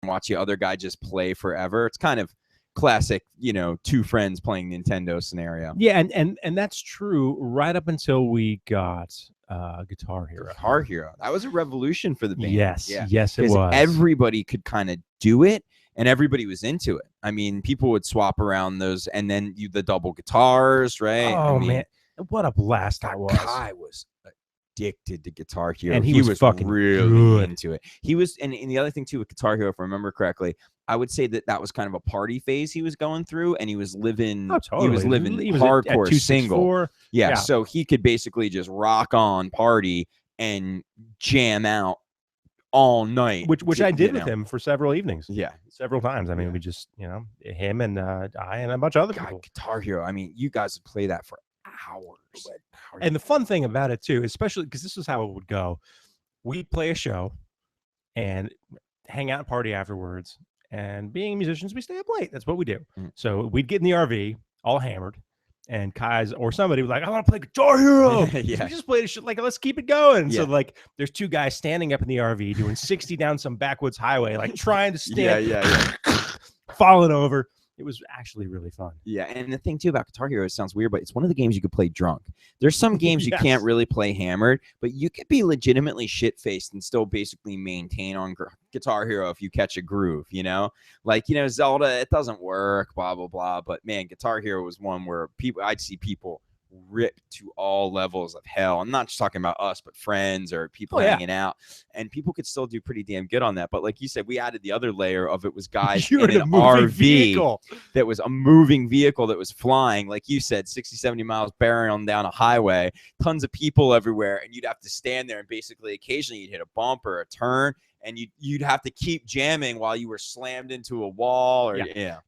watch the other guy just play forever. It's kind of classic, two friends playing Nintendo scenario. Yeah, and that's true right up until we got Guitar Hero. Guitar Hero. That was a revolution for the band. Yes, yeah. yes, it was. Everybody could kind of do it, and everybody was into it. I mean, people would swap around those, and then the double guitars, right? Oh, man. What a blast that was. Kai was addicted to Guitar Hero. And he was fucking really good. into it. He was, and the other thing too with Guitar Hero, if I remember correctly, I would say that was kind of a party phase he was going through, and he was living totally. he was living He was hardcore at single. Yeah, so he could basically just rock on, party, and jam out all night. Which I did with him for several evenings. Yeah. Several times. I mean, we just, him and I and a bunch of other people. Guitar Hero. I mean, you guys would play that for hours. And the fun thing about it too, especially because this is how it would go. We'd play a show and hang out and party afterwards. And being musicians, we stay up late. That's what we do. Mm. So we'd get in the RV all hammered, and Kai's or somebody was like, I want to play Guitar Hero. Yeah. So we just played a shit, like, let's keep it going. Yeah. So like there's two guys standing up in the RV doing 60 down some backwoods highway, like trying to stand, falling over. It was actually really fun. Yeah, and the thing too about Guitar Hero, it sounds weird, but it's one of the games you could play drunk. There's some games you can't really play hammered, but you could be legitimately shit-faced and still basically maintain on Guitar Hero if you catch a groove, Like, Zelda, it doesn't work, blah, blah, blah. But, man, Guitar Hero was one where I'd see people ripped to all levels of hell. I'm not just talking about us, but friends or people hanging out, and people could still do pretty damn good on that. But like you said, we added the other layer of it was guys in an RV that was a moving vehicle that was flying, like you said, 60, 70 miles barreling down a highway, tons of people everywhere, and you'd have to stand there and basically occasionally you'd hit a bump or a turn, and you'd have to keep jamming while you were slammed into a wall. Or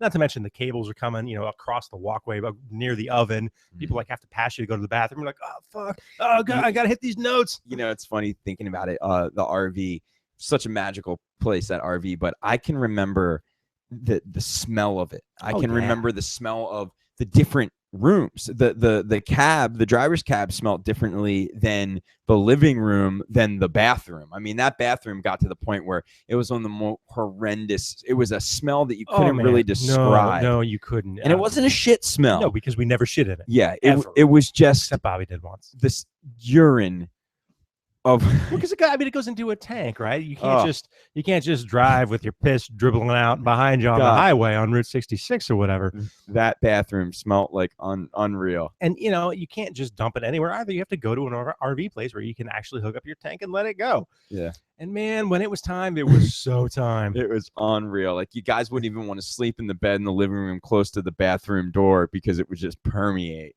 Not to mention the cables are coming, across the walkway near the oven. People have to pass you to go to the bathroom. You're like, oh fuck, oh god, I gotta hit these notes. It's funny thinking about it. The RV, such a magical place, that RV. But I can remember the smell of it. I can remember the smell of the different rooms. The driver's cab smelled differently than the living room, than the bathroom. I mean, that bathroom got to the point where it was one of the more horrendous. It was a smell that you couldn't really describe. No, you couldn't. And it wasn't a shit smell. No, because we never shit in it. Yeah, it was just, except Bobby did once, this urine of because it goes into a tank, right? You can't just drive with your piss dribbling out behind you on the highway on Route 66 or whatever. That bathroom smelled like unreal. And you can't just dump it anywhere either. You have to go to an RV place where you can actually hook up your tank and let it go. Yeah. And man, when it was time, it was so time. It was unreal. Like, you guys wouldn't even want to sleep in the bed in the living room close to the bathroom door because it would just permeate,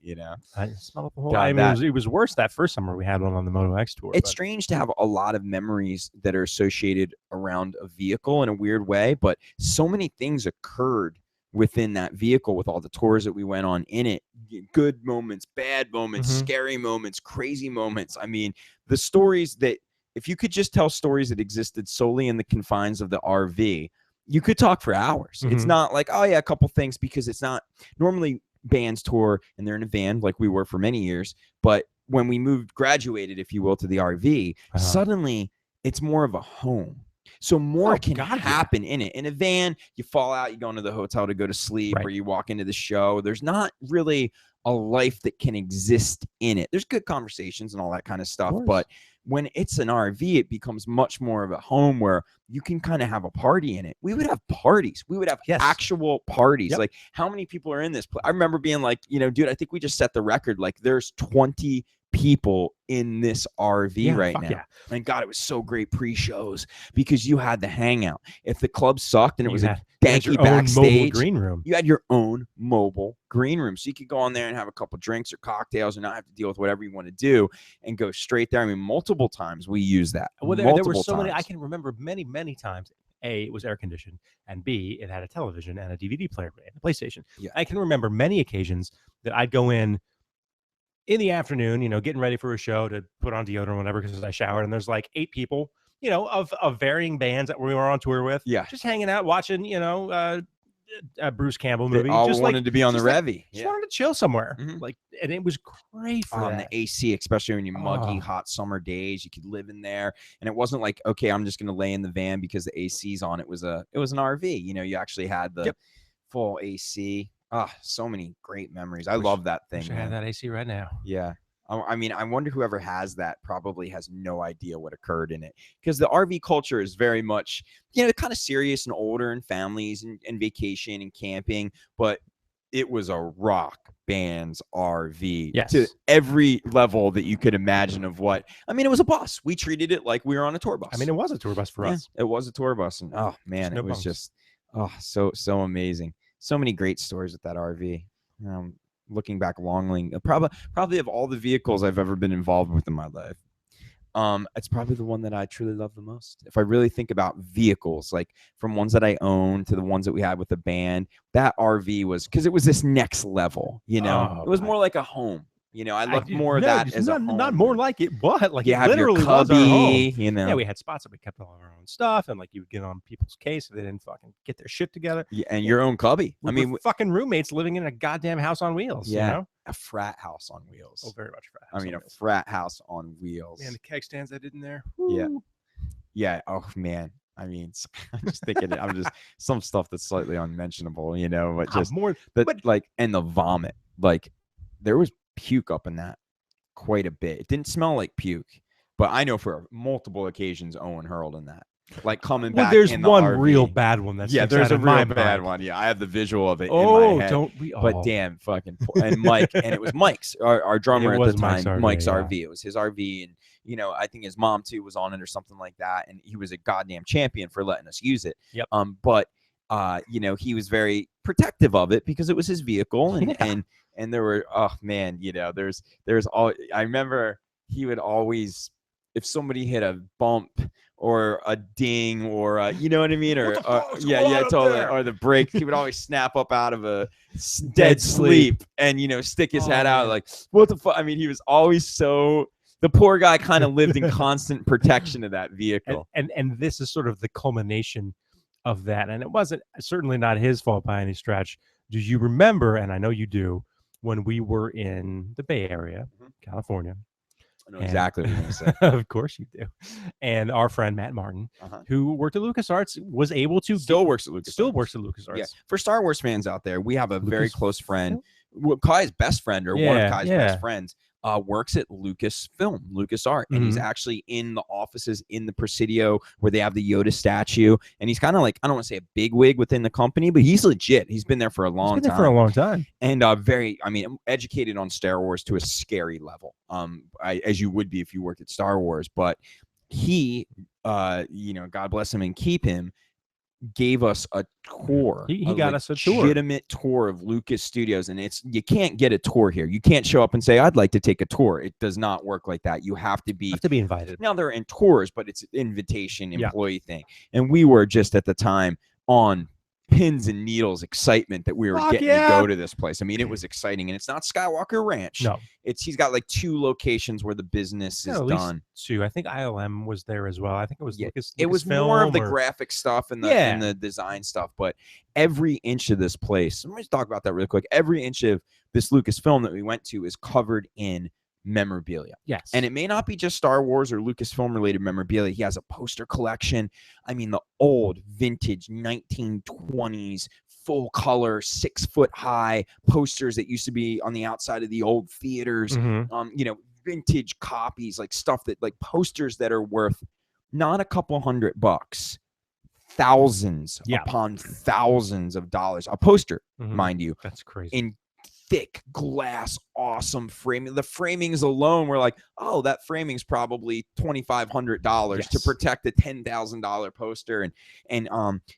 I smelled up the whole. I mean, it was worse that first summer we had one on the Moto X tour. It's strange to have a lot of memories that are associated around a vehicle in a weird way, but so many things occurred within that vehicle with all the tours that we went on in it. Good moments, bad moments, scary moments, crazy moments. I mean, the stories that, if you could just tell stories that existed solely in the confines of the RV, you could talk for hours. It's not like, oh yeah, a couple things, because it's not normally bands tour and they're in a van like we were for many years. But when we graduated, if you will, to the RV, suddenly it's more of a home. So more can happen in it. In a van, you fall out, you go into the hotel to go to sleep, or you walk into the show. There's not really a life that can exist in it. There's good conversations and all that kind of stuff, but when it's an RV, it becomes much more of a home where you can kind of have a party in it. We would have parties. We would have actual parties. Like, how many people are in this? I remember being like, dude, I think we just set the record. Like, there's 20 people in this RV right now. Yeah. And God, it was so great pre-shows because you had the hangout. If the club sucked and it was a danky backstage, green room, you had your own mobile green room. So you could go on there and have a couple drinks or cocktails and not have to deal with whatever you want to do and go straight there. I mean, multiple times we used that. Well, there were so many. I can remember many, many times. A, it was air conditioned, and B, it had a television and a DVD player and a PlayStation. Yeah. I can remember many occasions that I'd go in the afternoon, getting ready for a show to put on deodorant or whatever, because I showered, and there's like 8 people, of varying bands that we were on tour with. Yeah. Just hanging out, watching, Bruce Campbell movie. They all just wanted to be on the just Revy. Just wanted to chill somewhere. Mhm. Like, and it was great for on that. the AC, especially when you're muggy, Oh. hot summer days. You could live in there, and it wasn't like, okay, I'm just gonna lay in the van because the AC's on. It was an RV. You know, you actually had the full AC. Ah, so many great memories. I love that thing. Wish I had that AC right now. Yeah. I mean, I wonder whoever has that probably has no idea what occurred in it, because the RV culture is very much, you know, kind of serious and older, and families and vacation and camping, but it was a rock band's RV to every level that you could imagine of what. I mean, it was a bus. We treated it like we were on a tour bus. I mean, it was a tour bus for us. It was a tour bus, and oh man, it was just so amazing. So many great stories with that RV. Looking back longly, probably of all the vehicles I've ever been involved with in my life, it's probably the one that I truly love the most. If I really think about vehicles, like from ones that I own to the ones that we had with the band, that RV was, because it was this next level, you know. It was more like a home. You know, I loved more of that as a home. Not more like it, but like you it have literally your cubby, was our home. you know. Yeah, we had spots that we kept all of our own stuff, and like you would get on people's case if they didn't fucking get their shit together. Yeah, and your own cubby. I mean, fucking roommates living in a goddamn house on wheels. Yeah, you know? A frat house on wheels. Oh, very much frat house. I mean, a frat house on wheels. Man, the keg stands I did in there. Woo. Yeah. Oh man. I mean, I'm just thinking. I'm just some stuff that's slightly unmentionable, you know, but just more. But like, and the vomit, like there was puke up in that quite a bit. It didn't smell like puke, but I know for multiple occasions Owen hurled in that. Like coming back. There's in the one RV. real bad one. That's there's a real bad one. Yeah, I have the visual of it in my head. Don't we all? But damn, fucking and Mike, and it was Mike's our drummer at the time. Mike's RV. It was his RV, and you know, I think his mom too was on it or something like that, and he was a goddamn champion for letting us use it. Yep. But you know, he was very protective of it because it was his vehicle, and there were, oh man, you know, there's all. I remember he would always, if somebody hit a bump or a ding or you know what I mean, or totally, or the brake, he would always snap up out of a dead sleep and, you know, stick his head out like, what the fuck? I mean, he was always so. The poor guy kind of lived in constant protection of that vehicle. And this is sort of the culmination of that. And it wasn't certainly not his fault by any stretch. Do you remember, and I know you do, when we were in the Bay Area, California? I know exactly what you're going to say. Of course you do. And our friend Matt Martin, who worked at LucasArts, was able to still works at LucasArts. Yeah. For Star Wars fans out there, we have a very close friend, Kai's best friend, or one of Kai's best friends, works at Lucasfilm, LucasArts, and he's actually in the offices in the Presidio where they have the Yoda statue, and he's kind of like, I don't want to say a big wig within the company, but he's legit. He's been there for a long time. And very, I mean, educated on Star Wars to a scary level, as you would be if you worked at Star Wars. But he, you know, God bless him and keep him, gave us a tour. He got us a legitimate tour of Lucas Studios, and you can't get a tour here. You can't show up and say, I'd like to take a tour. It does not work like that. You have to be invited. Now they're in tours, but it's an invitation employee thing. And we were just at the time on pins and needles excitement that we were getting to go to this place. I mean, it was exciting, and it's not Skywalker Ranch. No, he's got like 2 locations where the business is done. 2. I think ILM was there as well. I think it was Lucas. It was more of the graphic stuff and the design stuff, but every inch of this place. Let me talk about that real quick. Every inch of this Lucasfilm that we went to is covered in memorabilia. Yes. And it may not be just Star Wars or Lucasfilm related memorabilia. He has a poster collection. I mean, the old vintage 1920s full color 6-foot high posters that used to be on the outside of the old theaters. You know, vintage copies, like stuff that, like posters that are worth not a couple $100, thousands upon thousands of dollars. A poster, mind you. That's crazy. In thick glass, awesome framing. The framings alone were like, oh, that framing's probably $2,500 to protect a $10,000 poster. And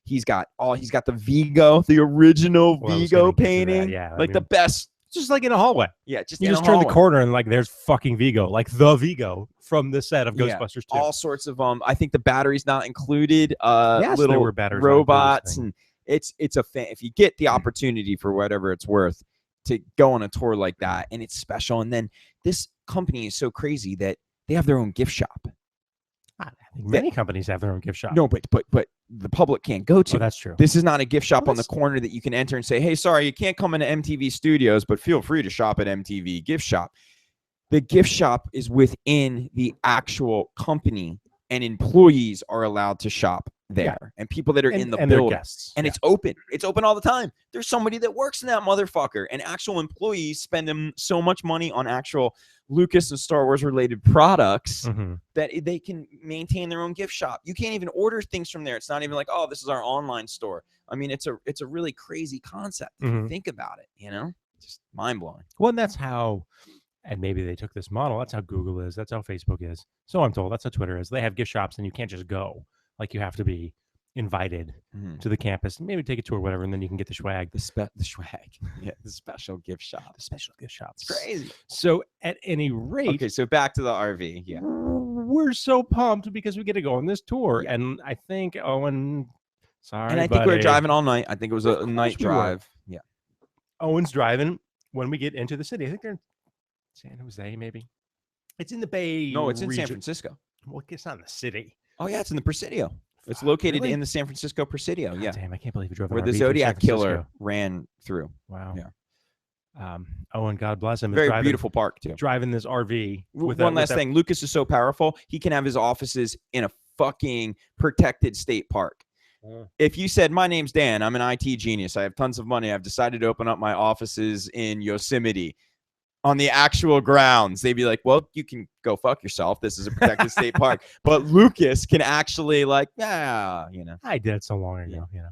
he's got the Vigo, the original Vigo painting, the best. Just like in a hallway. Yeah, you just turn the corner and like there's fucking Vigo, like the Vigo from the set of Ghostbusters 2. All sorts of I think the battery's not included. Yes, little there were batteries robots, and it's a fan. If you get the opportunity for whatever it's worth to go on a tour like that, and it's special. And then this company is so crazy that they have their own gift shop. Many companies have their own gift shop. No, but the public can't go to. Oh, that's true. This is not a gift shop on the corner that you can enter and say, hey, sorry, you can't come into MTV Studios, but feel free to shop at MTV Gift Shop. The gift shop is within the actual company, and employees are allowed to shop there, and people that are in the building. Guests. And it's open. It's open all the time. There's somebody that works in that motherfucker, and actual employees spend them so much money on actual Lucas and Star Wars related products that they can maintain their own gift shop. You can't even order things from there. It's not even like, oh, this is our online store. I mean, it's a really crazy concept if you think about it, you know? Just mind blowing. Well, and that's how, and maybe they took this model. That's how Google is. That's how Facebook is. So I'm told that's how Twitter is. They have gift shops and you can't just go. Like you have to be invited to the campus, maybe take a tour, whatever, and then you can get the swag. The swag. Yeah, the special gift shop. The special gift shop. It's crazy. So at any rate. Okay, so back to the RV. Yeah. We're so pumped because we get to go on this tour. Yeah. And I think Owen, sorry, and I think we were driving all night. I think it was a night drive. Yeah. Owen's driving when we get into the city. I think they're in San Jose, maybe. It's in the Bay. No, it's in region. San Francisco. Well, it's not in the city. Oh, yeah, it's in the Presidio. It's located in the San Francisco Presidio. Yeah. Damn, I can't believe you drove where the Zodiac Killer ran through. Wow. Yeah. Owen, God bless him. Very beautiful park, too. Driving this RV. One last thing. Lucas is so powerful, he can have his offices in a fucking protected state park. If you said, my name's Dan, I'm an IT genius, I have tons of money, I've decided to open up my offices in Yosemite on the actual grounds, they'd be like, well, you can go fuck yourself. This is a protected state park. But Lucas can actually you know. I did it so long ago, you know.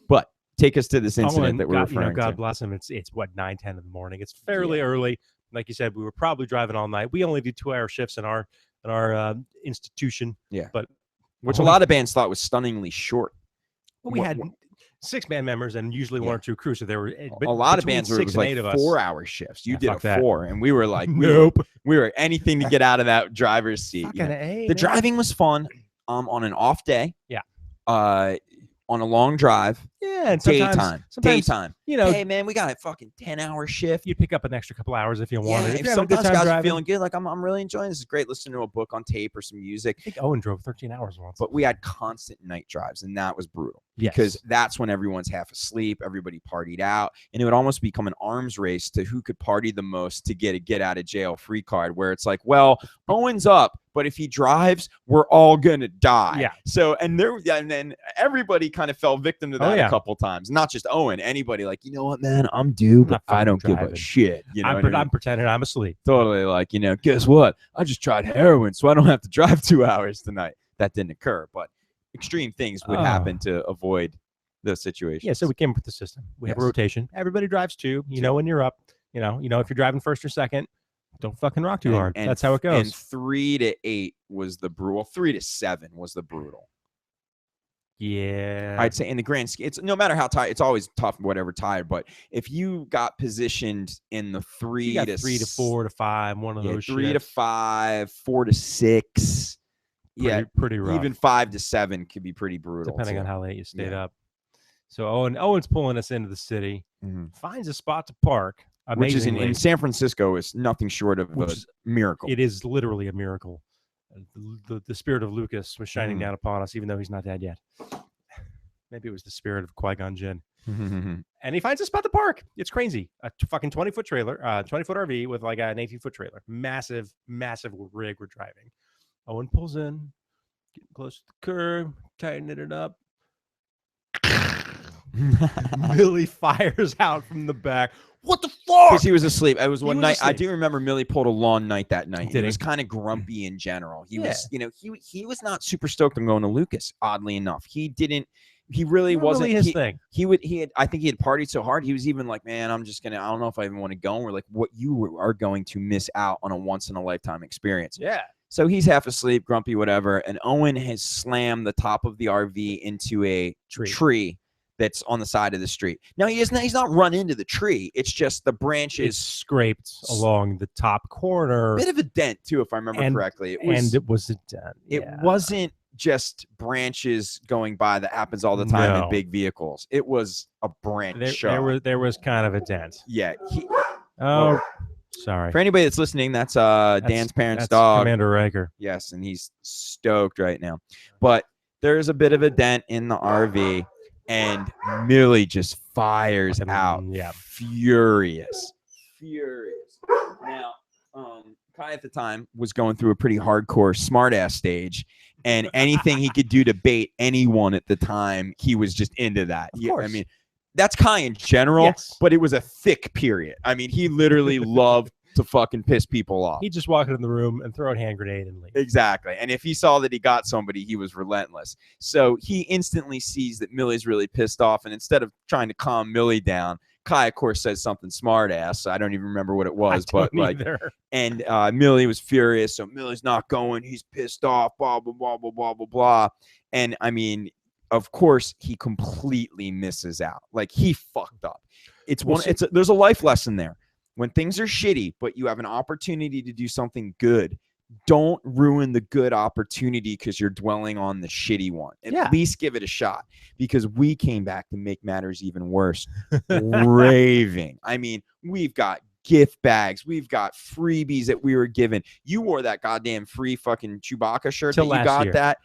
But take us to this incident that we're referring to. God bless him. It's what, 9, 10 in the morning. It's fairly early. Like you said, we were probably driving all night. We only do 2-hour shifts in our institution. Yeah. But which a lot of bands thought was stunningly short. Well, we had 6 band members and usually 1 or 2 crews. So there were a lot of bands where it was like 4-hour shifts. You did a 4, and we were like, nope. We were anything to get out of that driver's seat. You know? The driving was fun. On an off day. Yeah. On a long drive. Yeah, and sometimes daytime. You know, hey man, we got a fucking 10-hour shift. You pick up an extra couple hours if you wanted. Yeah, sometimes guys are feeling good. Like I'm really enjoying this. It's great listening to a book on tape or some music. I think Owen drove 13 hours once. But we had constant night drives, and that was brutal. Because that's when everyone's half asleep, everybody partied out, and it would almost become an arms race to who could party the most to get a get out of jail free card, where it's like, well, Owen's up, but if he drives, we're all gonna die. Yeah. So and then everybody kind of fell victim to that a couple times. Not just Owen, anybody like, you know what, man, I'm due, but I don't give a shit. You know, I'm pretending I'm asleep. Totally, like, you know, guess what? I just tried heroin, so I don't have to drive 2 hours tonight. That didn't occur, but extreme things would happen to avoid those situations. Yeah, so we came up with the system. We have a rotation. Everybody drives 2. You know when you're up. You know if you're driving first or second, don't fucking rock too hard. That's how it goes. And 3 to 8 was the brutal. 3 to 7 was the brutal. Yeah, I'd say in the grand scheme, it's no matter how tired, it's always tough, whatever tired. But if you got positioned in the 3 to 4 to 5, one of those 3 to 5, 4 to 6. Pretty rough. Even 5 to 7 could be pretty brutal, depending on how late you stayed up. So Owen's pulling us into the city, finds a spot to park, which is in San Francisco is nothing short of a miracle. It is literally a miracle. The spirit of Lucas was shining down upon us, even though he's not dead yet. Maybe it was the spirit of Qui-Gon Jinn. And he finds a spot to park. It's crazy. A fucking 20-foot trailer, 20-foot RV with like an 18-foot trailer. Massive, massive rig we're driving. Owen pulls in, getting close to the curb, tightening it up. Millie fires out from the back. What the fuck? Because he was asleep. It was one night. I do remember Millie pulled a long night that night. He was kind of grumpy in general. He was, you know, he was not super stoked on going to Lucas. Oddly enough, he really wasn't his thing. I think he had partied so hard. He was even like, man, I don't know if I even want to go. And we're like, what, you are going to miss out on a once in a lifetime experience. Yeah. So he's half asleep, grumpy, whatever. And Owen has slammed the top of the RV into a tree that's on the side of the street. Now he's not run into the tree. It's just the branches scraped along the top corner. Bit of a dent too, if I remember correctly. It was a dent. It wasn't just branches going by that happens all the time in big vehicles. It was a branch. There was kind of a dent. Yeah. Sorry. For anybody that's listening, that's Dan's parents' dog. Commander Riker. Yes, and he's stoked right now. But there's a bit of a dent in the RV, and Millie just fires out, furious. Now, Kai at the time was going through a pretty hardcore smartass stage, and anything he could do to bait anyone at the time, he was just into that. Of course. I mean, that's Kai in general, but it was a thick period. I mean, he literally loved to fucking piss people off. He'd just walk into the room and throw a hand grenade and leave. Exactly. And if he saw that he got somebody, he was relentless. So he instantly sees that Millie's really pissed off, and instead of trying to calm Millie down, Kai, of course, says something smart ass. I don't even remember what it was, but like, and Millie was furious. So Millie's not going. He's pissed off. Blah blah blah blah blah blah blah. And I mean, of course, he completely misses out. Like, he fucked up. There's a life lesson there. When things are shitty, but you have an opportunity to do something good, don't ruin the good opportunity because you're dwelling on the shitty one. At least give it a shot, because we came back to make matters even worse. Raving. I mean, we've got gift bags. We've got freebies that we were given. You wore that goddamn free fucking Chewbacca shirt that you got year. That.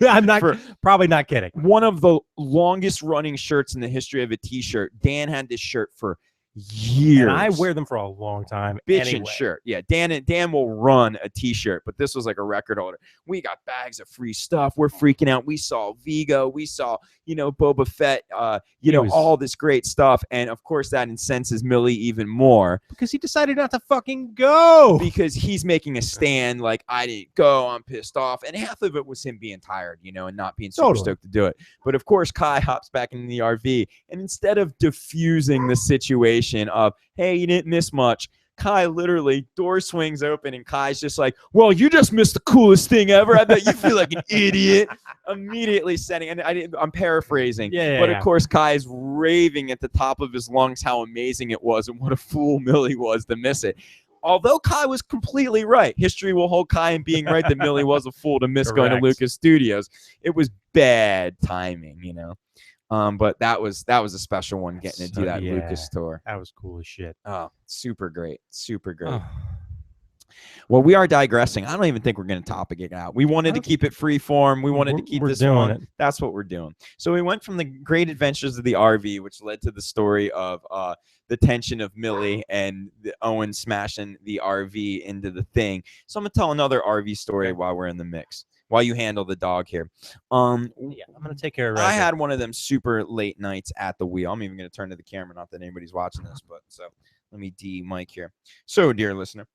I'm not probably not kidding. One of the longest running shirts in the history of a t-shirt. Dan had this shirt for years. And I wear them for a long time. Bitchin' shirt. Yeah, Dan will run a t-shirt, but this was like a record holder. We got bags of free stuff. We're freaking out. We saw Vigo. We saw, Boba Fett, all this great stuff. And of course that incenses Millie even more. Because he decided not to fucking go. Because he's making a stand like, I didn't go, I'm pissed off. And half of it was him being tired, and not being super stoked to do it. But of course, Kai hops back in the RV, and instead of diffusing the situation of, hey, you didn't miss much, Kai literally, door swings open, and Kai's just like, well, you just missed the coolest thing ever. I bet you feel like an idiot. Immediately setting, and I'm paraphrasing, but of course Kai's raving at the top of his lungs how amazing it was and what a fool Millie was to miss it. Although Kai was completely right. History will hold Kai in being right that Millie was a fool to miss going to Lucas Studios. It was bad timing, but that was a special one, getting to do that Lucas tour. That was cool as shit. Oh, super great. Well, we are digressing. I don't even think we're going to topic it out. We wanted to keep it free form. We wanted to keep this on. That's what we're doing. So we went from the great adventures of the RV, which led to the story of the tension of Millie and Owen smashing the RV into the thing. So I'm going to tell another RV story while we're in the mix, while you handle the dog here. I'm going to take care of it. I had one of them super late nights at the wheel. I'm even going to turn to the camera, not that anybody's watching this, but so let me de-mic here. So, dear listener,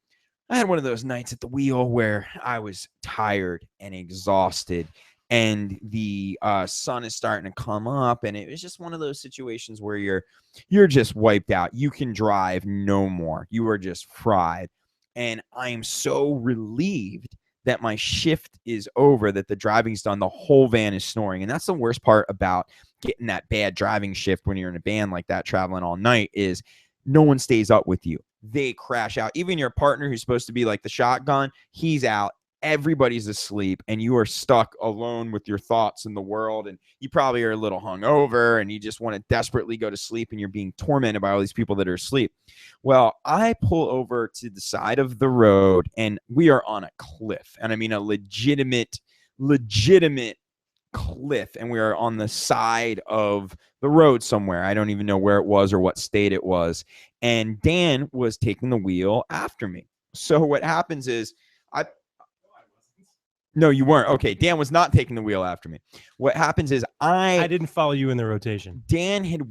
I had one of those nights at the wheel where I was tired and exhausted, and the sun is starting to come up, and it was just one of those situations where you're just wiped out. You can drive no more. You are just fried. And I am so relieved that my shift is over, that the driving's done. The whole van is snoring. And that's the worst part about getting that bad driving shift when you're in a van like that, traveling all night, is no one stays up with you. They crash out. Even your partner, who's supposed to be like the shotgun, he's out. Everybody's asleep, and you are stuck alone with your thoughts in the world. And you probably are a little hungover, and you just want to desperately go to sleep, and you're being tormented by all these people that are asleep. Well, I pull over to the side of the road, and we are on a cliff. And I mean a legitimate cliff. And we are on the side of the road somewhere. I don't even know where it was or what state it was. And Dan was taking the wheel after me. So what happens is No, you weren't. Okay, Dan was not taking the wheel after me. What happens is I didn't follow you in the rotation. Dan had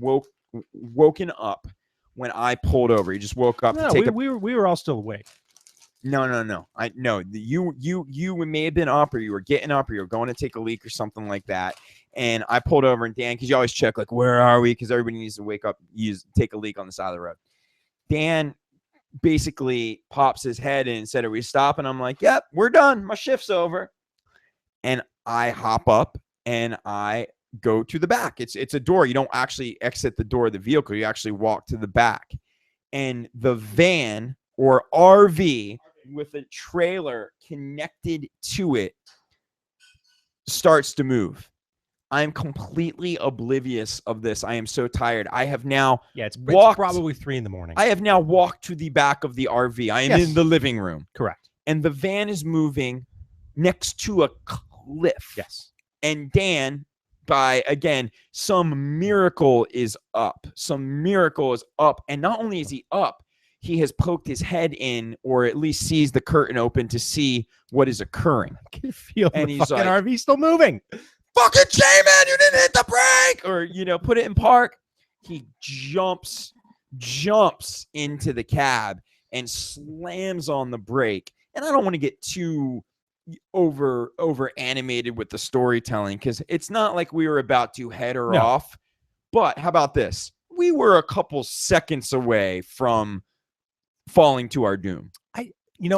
woken up when I pulled over. He just woke up. No, we were all still awake. No. You may have been up, or you were getting up, or you were going to take a leak or something like that. And I pulled over, and Dan, because you always check like, where are we? Because everybody needs to wake up, take a leak on the side of the road. Dan basically pops his head in and said, are we stopping? I'm like, yep, we're done. My shift's over. And I hop up and I go to the back. It's a door. You don't actually exit the door of the vehicle. You actually walk to the back. And the van or RV with a trailer connected to it starts to move. I am completely oblivious of this. I am so tired. I have now it's walked, probably 3 a.m. I have now walked to the back of the RV. I am in the living room. Correct. And the van is moving next to a cliff. Yes. And Dan, by, again, some miracle is up. Some miracle is up. And not only is he up, he has poked his head in, or at least sees the curtain open to see what is occurring. I can feel and the he's fucking like, RV still moving. Fucking J-Man, you didn't hit the brake, or, you know, put it in park. He jumps into the cab and slams on the brake. And I don't want to get too over animated with the storytelling, because it's not like we were about to head her off. But how about this? We were a couple seconds away from falling to our doom.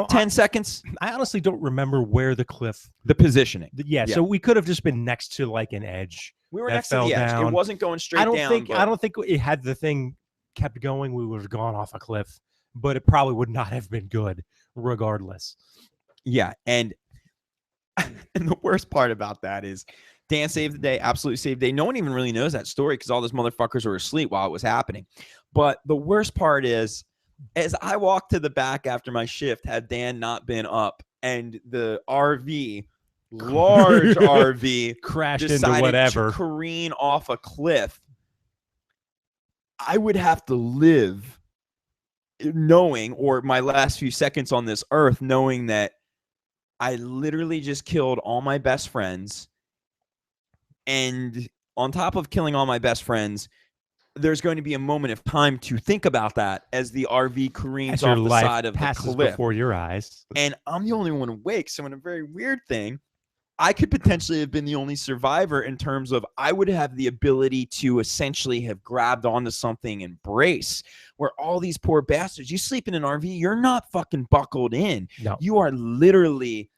10 seconds. I honestly don't remember where the cliff, the positioning. So we could have just been next to like an edge. We were next to the edge. It wasn't going straight down. I don't think it had the thing kept going. We would have gone off a cliff, but it probably would not have been good regardless. Yeah. And the worst part about that is Dan saved the day, absolutely saved the day. No one even really knows that story because all those motherfuckers were asleep while it was happening. But the worst part is, as I walked to the back after my shift, had Dan not been up, and the RV, large RV, crashed into whatever, to careen off a cliff, I would have to live knowing, or my last few seconds on this earth, knowing that I literally just killed all my best friends. And on top of killing all my best friends, there's going to be a moment of time to think about that as the RV careens off the side of the cliff before your eyes. And I'm the only one awake. So in a very weird thing, I could potentially have been the only survivor, in terms of I would have the ability to essentially have grabbed onto something and brace, where all these poor bastards, you sleep in an RV, you're not fucking buckled in. No. You are literally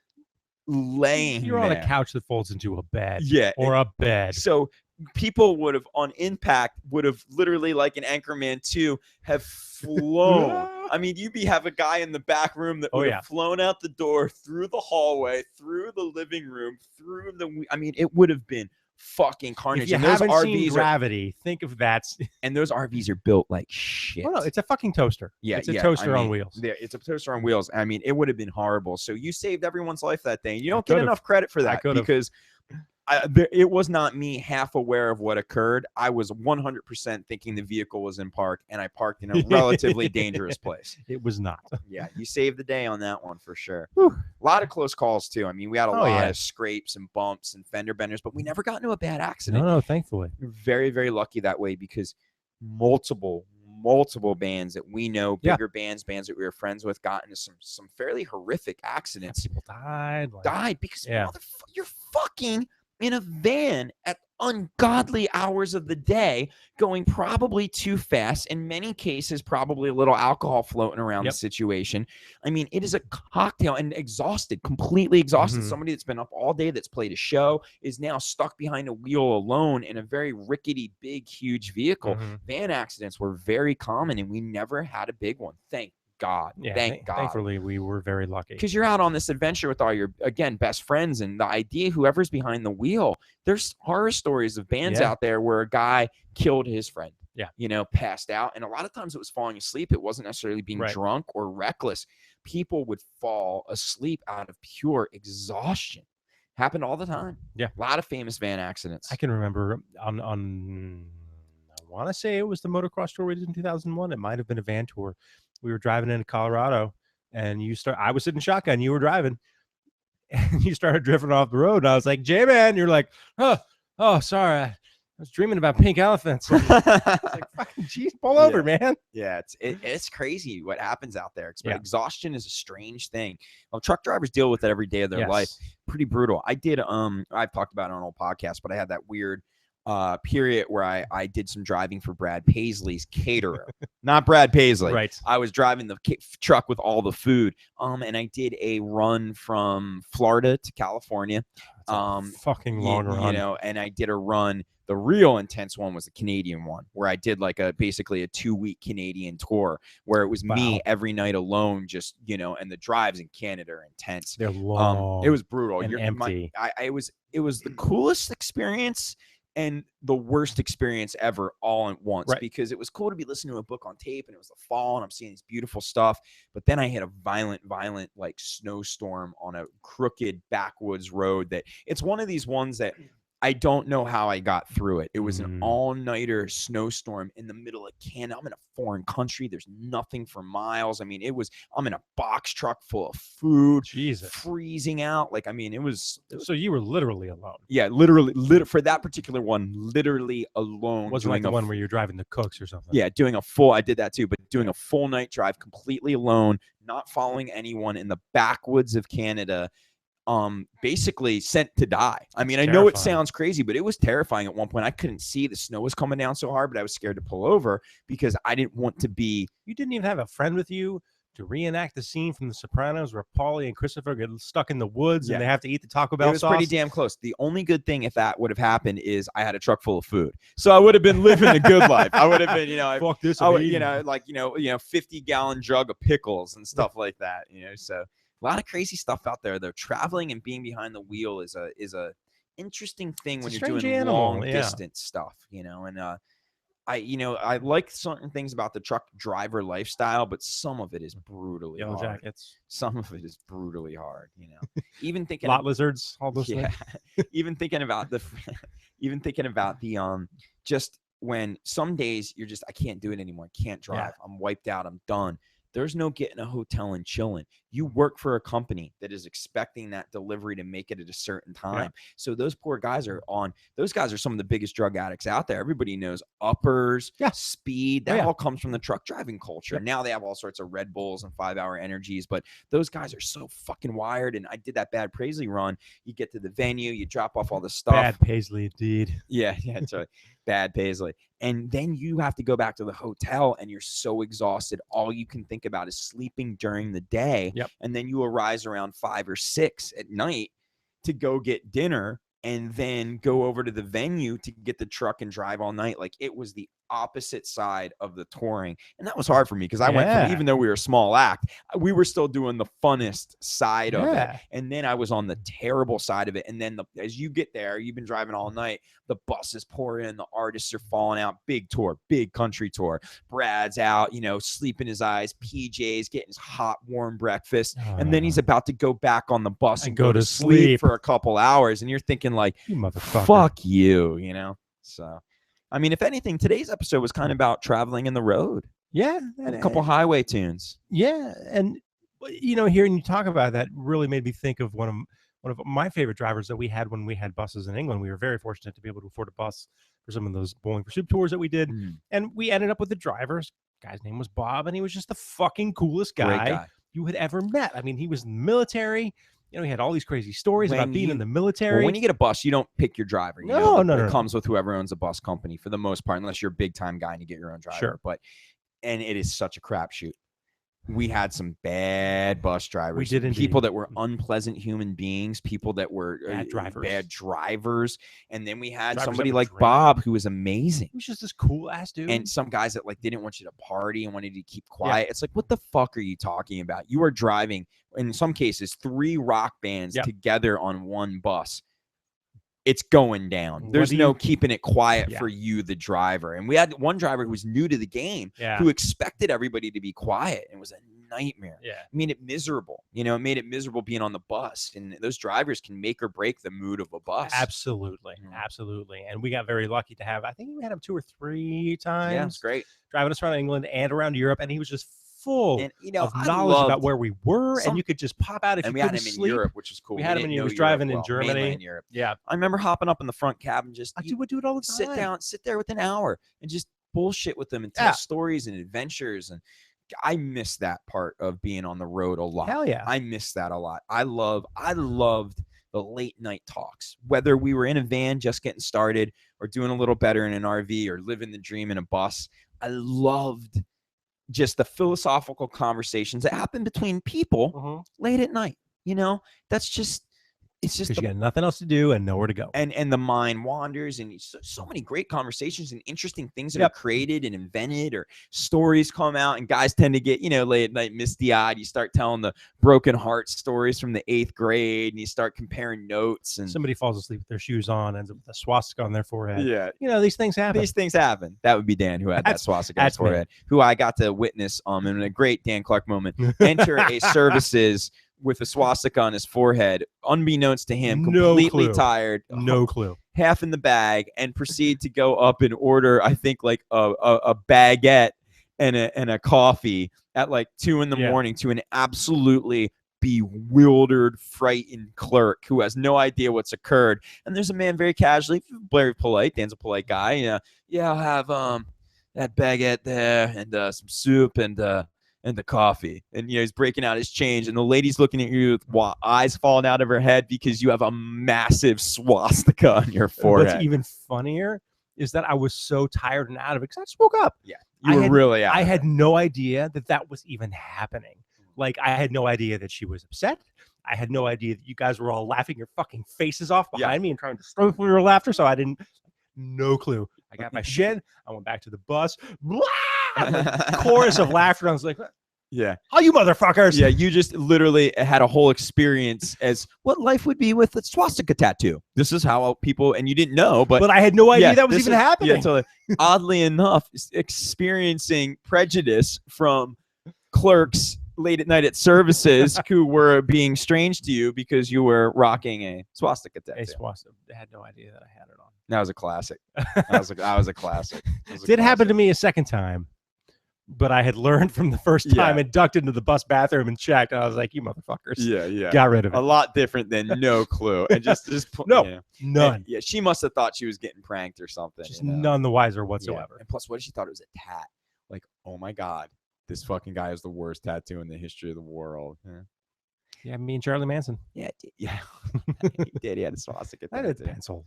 laying You're there on a couch that folds into a bed. Yeah. Or a bed. So people would have, on impact, would have literally, like an Anchorman 2, have flown. I mean, have a guy in the back room that would have flown out the door, through the hallway, through the living room, through the, I mean, it would have been fucking carnage. If you and those haven't RVs seen Gravity, think of that. And those RVs are built like shit. Oh, no, it's a fucking toaster. Yeah, it's a toaster on wheels. Yeah, it's a toaster on wheels. I mean, it would have been horrible. So you saved everyone's life that day. You don't get enough credit for that, because it was not me half aware of what occurred. I was 100% thinking the vehicle was in park, and I parked in a relatively dangerous place. It was not. Yeah, you saved the day on that one for sure. Whew. A lot of close calls too. I mean, we had a lot of scrapes and bumps and fender benders, but we never got into a bad accident. No, thankfully. We're very, very lucky that way, because multiple bands that we know, bigger bands that we were friends with, got into some fairly horrific accidents. People died because you're fucking in a van at ungodly hours of the day, going probably too fast, in many cases probably a little alcohol floating around the situation. I mean, it is a cocktail, and completely exhausted. Somebody that's been up all day, that's played a show, is now stuck behind a wheel alone in a very rickety, big, huge vehicle. Van accidents were very common, and we never had a big one. Thank God. Thank God. Thankfully, we were very lucky. Because you're out on this adventure with all your, again, best friends, and the idea, whoever's behind the wheel, there's horror stories of bands out there where a guy killed his friend. Yeah. You know, passed out. And a lot of times it was falling asleep. It wasn't necessarily being drunk or reckless. People would fall asleep out of pure exhaustion. Happened all the time. Yeah. A lot of famous van accidents. I can remember on I want to say it was the motocross tour we did in 2001. It might have been a van tour. We were driving into Colorado, and I was sitting shotgun, you were driving, and you started drifting off the road. And I was like, J-Man, you're like, oh, sorry. I was dreaming about pink elephants. It's like, fucking geez, pull over, man. Yeah, it's crazy what happens out there. Exhaustion is a strange thing. Well, truck drivers deal with it every day of their life. Pretty brutal. I did, I've talked about it on an old podcast, but I had that weird period where I did some driving for Brad Paisley's caterer. Not Brad Paisley. Right. I was driving the truck with all the food. And I did a run from Florida to California. Fucking long run. You know, and I did a run The real intense one was the Canadian one, where I did like basically a 2-week Canadian tour where it was me every night alone, just, and the drives in Canada are intense. They're long. It was brutal. And empty. It was the coolest experience and the worst experience ever all at once, because it was cool to be listening to a book on tape, and it was the fall and I'm seeing this beautiful stuff. But then I hit a violent like snowstorm on a crooked backwoods road that it's one of these ones that I don't know how I got through it. It was an all-nighter snowstorm in the middle of Canada. I'm in a foreign country. There's nothing for miles. I mean, I'm in a box truck full of food, freezing out. Like, I mean, it was. So you were literally alone. Yeah, literally for that particular one, literally alone. Wasn't like the one where you're driving the Cooks or something. Yeah, I did that too, but doing a full night drive completely alone, not following anyone in the backwoods of Canada. Basically sent to die. I mean, I know it sounds crazy, but it was terrifying at one point. I couldn't see, the snow was coming down so hard, but I was scared to pull over because I didn't want to be. You didn't even have a friend with you to reenact the scene from The Sopranos where Paulie and Christopher get stuck in the woods and they have to eat the Taco Bell sauce. It was pretty damn close. The only good thing, if that would have happened, is I had a truck full of food, so I would have been living the good life. I would have been, fuck this, 50-gallon jug of pickles and stuff like that. So. A lot of crazy stuff out there. Though traveling and being behind the wheel is a interesting thing when you're doing long distance stuff, And I like certain things about the truck driver lifestyle, but some of it is brutally Yellow hard. Jackets. Some of it is brutally hard. Even thinking lot lizards, all those things. Even thinking about the just when some days you're just, I can't do it anymore. I can't drive. I'm wiped out. I'm done. There's no getting a hotel and chilling. You work for a company that is expecting that delivery to make it at a certain time. Yeah. So those poor guys those guys are some of the biggest drug addicts out there. Everybody knows uppers, speed. That all comes from the truck driving culture. Now they have all sorts of Red Bulls and 5-hour energies, but those guys are so fucking wired. And I did that Bad Paisley run. You get to the venue, you drop off all the stuff. Bad Paisley, indeed. Yeah, that's right. Bad Paisley. And then you have to go back to the hotel and you're so exhausted. All you can think about is sleeping during the day. Yep. And then you arise around 5 or 6 at night to go get dinner and then go over to the venue to get the truck and drive all night. Like, it was the opposite side of the touring. And that was hard for me because I went from, even though we were a small act, we were still doing the funnest side of it. And then I was on the terrible side of it. And then as you get there, you've been driving all night, the buses pour in, the artists are falling out. Big tour, big country tour. Brad's out, sleeping his eyes, PJs, getting his hot, warm breakfast. And then he's about to go back on the bus and go to sleep for a couple hours. And you're thinking like, you motherfucker. Fuck you, So, I mean, if anything, today's episode was kind of about traveling in the road. Yeah. And a couple highway tunes. Yeah. And, hearing you talk about that really made me think of one of my favorite drivers that we had when we had buses in England. We were very fortunate to be able to afford a bus for some of those Bowling for Soup tours that we did. And we ended up with the driver's guy's name was Bob, and he was just the fucking coolest guy you had ever met. I mean, he was in the military. He had all these crazy stories about being in the military. Well, when you get a bus, you don't pick your driver. No. It comes with whoever owns a bus company for the most part, unless you're a big time guy and you get your own driver. Sure. And it is such a crapshoot. We had some bad bus drivers. We did indeed. People that were unpleasant human beings, people that were bad drivers. And then we had somebody like Bob who was amazing. He was just this cool ass dude. And some guys that didn't want you to party and wanted you to keep quiet. It's like, what the fuck are you talking about? You are driving, in some cases, 3 rock bands together on one bus. It's going down. There's no keeping it quiet for you, the driver. And we had one driver who was new to the game who expected everybody to be quiet. And it was a nightmare. Yeah. It made it miserable. It made it miserable being on the bus. And those drivers can make or break the mood of a bus. Absolutely. Absolutely. And we got very lucky to have, I think we had him 2 or 3 times. Yeah, it's great. Driving us around England and around Europe. And he was just full of knowledge about where we were, and you could just pop out if you couldn't sleep. We had him in Europe, which is cool. We had him, and he was driving in Germany. In Europe. Yeah, I remember hopping up in the front cab and just would do it all the time. Sit there with an hour and just bullshit with them and tell stories and adventures. And I miss that part of being on the road a lot. Hell yeah, I miss that a lot. I loved the late night talks, whether we were in a van just getting started or doing a little better in an RV or living the dream in a bus. I loved just the philosophical conversations that happen between people late at night. That's just, it's just because you got nothing else to do and nowhere to go. And the mind wanders, and so many great conversations and interesting things that are created and invented, or stories come out, and guys tend to get, late at night misty-eyed. You start telling the broken heart stories from the 8th grade, and you start comparing notes, and somebody falls asleep with their shoes on, ends up with a swastika on their forehead. Yeah. These things happen. That would be Dan, who had that swastika on his forehead, who I got to witness in a great Dan Clark moment, enter a services with a swastika on his forehead, unbeknownst to him, completely tired, no clue, half in the bag, and proceed to go up and order, I think, like a baguette and a coffee at like 2 a.m. to an absolutely bewildered, frightened clerk who has no idea what's occurred. And there's a man very casually, very polite. Dan's a polite guy. I'll have that baguette there, and some soup, and the coffee. And he's breaking out his change, and the lady's looking at you with eyes falling out of her head because you have a massive swastika on your forehead. What's even funnier is that I was so tired and out of it because I just woke up. Yeah, you were really out. I had no idea that was even happening. Like, I had no idea that she was upset. I had no idea that you guys were all laughing your fucking faces off behind me and trying to stifle your laughter. So I didn't, no clue. I got my shit. I went back to the bus. Blah! Chorus of laughter. I was like, yeah. Oh, you motherfuckers. Yeah, you just literally had a whole experience as what life would be with a swastika tattoo. This is how people, and you didn't know, but I had no idea that was even happening. Yeah, totally. Oddly enough, experiencing prejudice from clerks late at night at services who were being strange to you because you were rocking a swastika tattoo. A swastika. I had no idea that I had it on. That was a classic. That was a classic. Did happen to me a second time, but I had learned from the first time and ducked into the bus bathroom and checked. And I was like, you motherfuckers. Yeah. Got rid of it. A lot different than no clue. And just no, none. And, she must have thought she was getting pranked or something. Just none the wiser whatsoever. Yeah. And plus, what if she thought it was a tat? Like, oh my God, this fucking guy has the worst tattoo in the history of the world. Yeah, me and Charlie Manson. Yeah. He did. He had a swastika. I had pencil.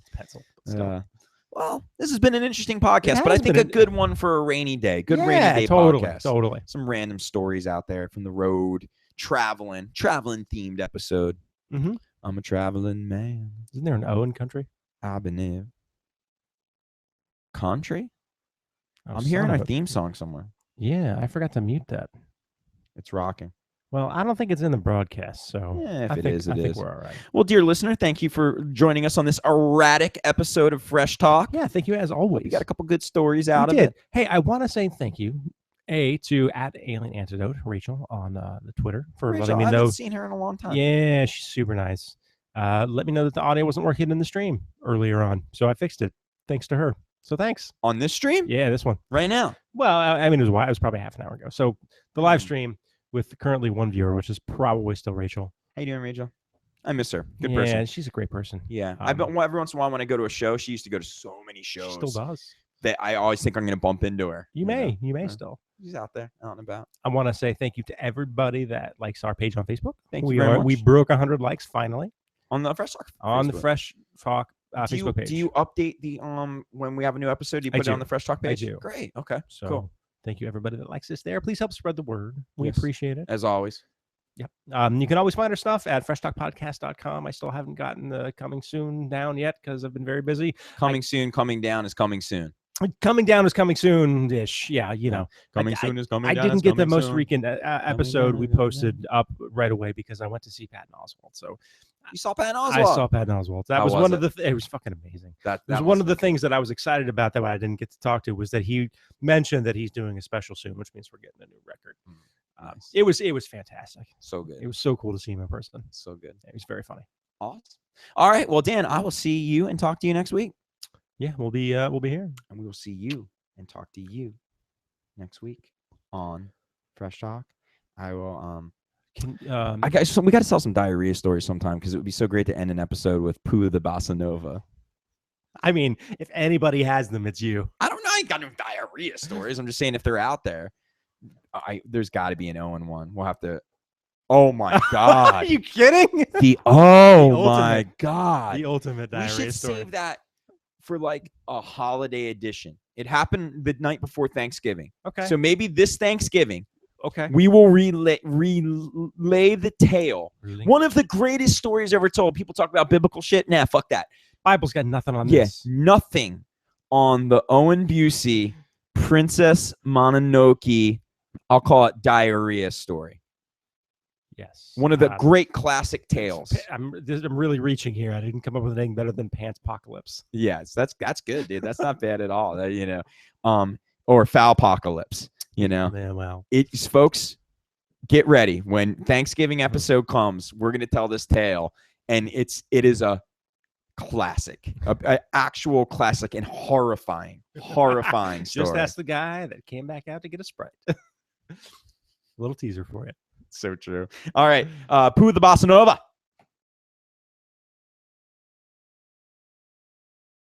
Well, this has been an interesting podcast, but I think a good one for a rainy day. Good rainy day podcast. Totally. Some random stories out there from the road, traveling themed episode. Mm-hmm. I'm a traveling man. Isn't there an O in country? Habanero. Country? I'm hearing our theme song somewhere. Yeah, I forgot to mute that. It's rocking. Well, I don't think it's in the broadcast, so if it is, I think we're all right. Well, dear listener, thank you for joining us on this erratic episode of Fresh Talk. Yeah, thank you as always. We got a couple good stories out of it. Hey, I want to say thank you, to @AlienAntidote, Rachel, on the Twitter for letting me know. I haven't seen her in a long time. Yeah, she's super nice. Let me know that the audio wasn't working in the stream earlier on, so I fixed it. Thanks to her. So thanks. On this stream? Yeah, this one. Right now? Well, I mean, it was probably half an hour ago. So the live stream with currently one viewer, which is probably still Rachel. How you doing, Rachel? I miss her. Good person. Yeah, she's a great person. Yeah. Every once in a while when I go to a show, she used to go to so many shows. She still does. That I always think I'm going to bump into her. You may still. She's out there, out and about. I want to say thank you to everybody that likes our page on Facebook. Thank you very much. We broke 100 likes finally. On the Fresh Talk. On the Fresh Talk Facebook page. Do you update the when we have a new episode? Do you put it on the Fresh Talk page? I do. Great. Okay. So cool. Thank you everybody that likes us there. Please help spread the word. We appreciate it. As always. Yep. You can always find our stuff at freshtalkpodcast.com. I still haven't gotten the coming soon down yet because I've been very busy. Coming down is coming soon. Coming down is coming soon-ish. Yeah, Coming soon is coming down. I didn't get the most recent episode we posted up right away because I went to see Patton Oswalt. So you saw Patton Oswalt? I saw Patton Oswalt. That was one of the. It was fucking amazing. That was one of the things that I was excited about that I didn't get to talk to was that he mentioned that he's doing a special soon, which means we're getting a new record. Nice. It was fantastic. So good. It was so cool to see him in person. So good. It was very funny. Awesome. All right. Well, Dan, I will see you and talk to you next week. Yeah, we'll be here, and we will see you and talk to you next week on Fresh Talk. I will. We got to tell some diarrhea stories sometime because it would be so great to end an episode with Pooh the Bossa Nova. I mean, if anybody has them, it's you. I don't know. I ain't got no diarrhea stories. I'm just saying if they're out there, there's got to be an 0-1. We'll have to. Oh my God! Are you kidding? My God! The ultimate diarrhea story. We should save that for like a holiday edition. It happened the night before Thanksgiving. Okay. So maybe this Thanksgiving Okay. We will relay the tale. Really? One of the greatest stories ever told. People talk about biblical shit. Nah, fuck that. Bible's got nothing on this. Nothing on the Owen Busey Princess Mononoke, I'll call it diarrhea story. Yes. One of the great classic tales. I'm really reaching here. I didn't come up with anything better than Pants-pocalypse. Yes, that's good, dude. That's not bad at all. Or Foul-pocalypse. Yeah, well. It's, folks, get ready. When Thanksgiving episode comes, we're gonna tell this tale, and it is a classic, an actual classic, and horrifying story. Just ask the guy that came back out to get a Sprite. Little teaser for you. So true. All right, Pooh the Bossa Nova.